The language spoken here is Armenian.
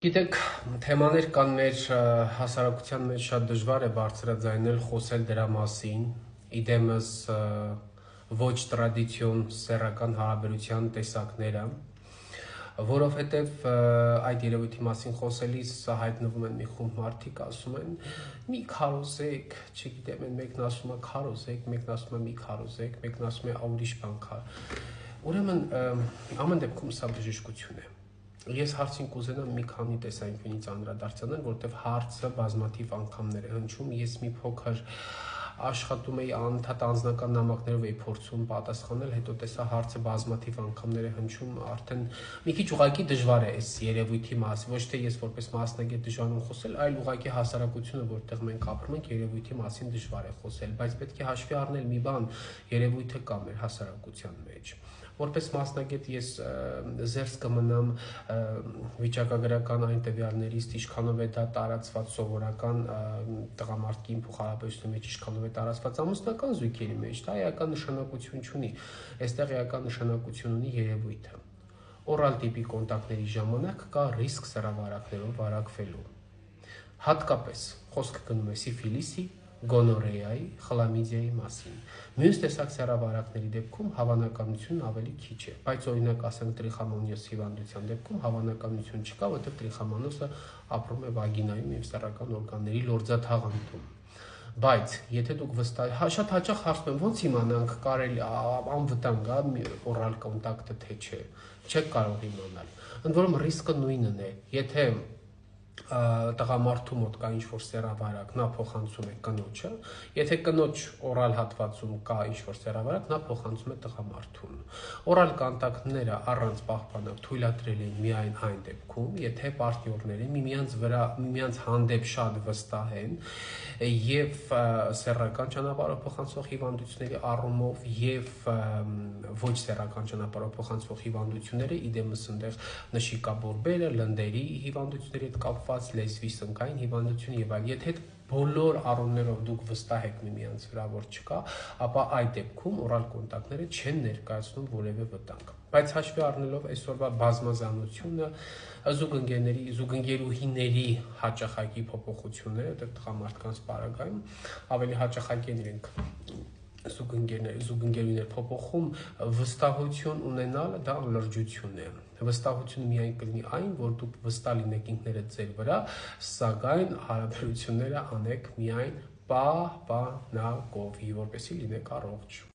Գիտեք, թեմաներ կան մեր հասարակության մեջ շատ դժվար է բարձրաձայնել խոսել դրա մասին, իդեմս ոչ տրադիցիոն սեռական հարաբերության տեսակները, որովհետև այդ երևույթի մասին խոսելիս հայտնվում են մի խումբ մարդիկ, ասում են մի քարոզեք, չգիտեմ, մեկն ասում է քարոզեք, մեկն ասում է մի քարոզեք, մեկն ասում է ուրիշ բան քար։ Ուրեմն ամեն դեպքում սա բժշկություն է։ Ես հարցին կուզենամ մի քանի տեսանկյունից անդրադարձնել, որտեղ հարցը բազմաթիվ անգամներ է հնչում, ես մի փոքր աշխատում էի անընդհատ անձնական նամակներով էի փորձում պատասխանել, հետո տեսա հարցը բազմաթիվ անգամներ է հնչում, արդեն մի քիչ ուղղակի դժվար է այս երևույթի մասին, ոչ թե ես որպես մասնագետ դժվար եմ խոսել, այլ ուղղակի հասարակությունը, որտեղ մենք ապրում ենք, երևույթի մասին դժվար է խոսել, բայց պետք է հաշվի առնել մի բան, երևույթը կա մեր հասարակության մեջ։ Որպես մասնագետ ես զերծ կմնամ վիճակագրական այն տվյալներից, ինչքանով է դա տարածված սովորական տղամարդկի փոխհարաբերության մեջ, ինչքանով է տարածված ամուսնական զույգերի մեջ, դա էական նշանակություն չունի, այստեղ էական նշանակություն ունի երևույթը։ Օրալ տիպի կոնտակտների ժամանակ կա ռիսկ սեռավարակներով վարակվելու։ Հատկապես խոսքը գնում է սիֆիլիսի, գոնորեայի, խլամիդիայի մասին։ Մյուս տեսակ սեռավարակների դեպքում հավանականությունն ավելի քիչ է, բայց օրինակ ասենք տրիխոմոնիոզ հիվանդության դեպքում հավանականություն չկա, որտեղ տրիխոմոնոսը ապրում է վագինայում եւ սեռական օրգանների լորձաթաղանթում։ Բայց եթե դուք շատ հաճախ հարցնում են, ո՞նց իմանանք, կարելի անվտանգ է օրալ կոնտակտը թե չէ, չեք կարող իմանալ։ Ընդ որում ռիսկը նույնն է, եթե տղամարդու մոտ կա ինչ-որ սեռավարակ, նա փոխանցում է կնոջը, եթե կնոջ օրալ հատվածում կա ինչ-որ սեռավարակ, նա փոխանցում է տղամարդուն։ Օրալ կոնտակտները առանց պահպանակ թույլատրել են միայն այն դեպքում, եթե պարտնյորները միմյանց հանդեպ շատ վստահ են եւ սեռական ճանապարհով փոխանցող հիվանդությունների առումով եւ ոչ սեռական ճանապարհով փոխանցող հիվանդությունները, իդեմս այնտեղ նշիկաբորբերը, լնդերի հիվանդությունների հետ կապված, լեզվի սնկային հիվանդություն եւ այլ, եթե բոլոր առումներով դուք վստահ եք միմյանց վրա, որ չկա, ապա այդ դեպքում օրալ կոնտակտները չեն ներկայացնում որևէ վտանգ։ Բայց հաշվի առնելով այսօրվա բազմազանությունը, զուգընկերուհիների հաճախակի փոփոխությունները, այդտեղ տղամարդկանց պարագայում ավելի հաճախակի են իրենք զուգընկերուհիներ փոփոխում, վստահություն ունենալը դա լրջություն է։ Վստահությունը միայն կլինի այն, որ դուք վստահ լինեք ինքներդ ձեր վրա, սակայն հարաբերությունները անեք միայն պահպանակով, որպեսզի լինեք առողջ։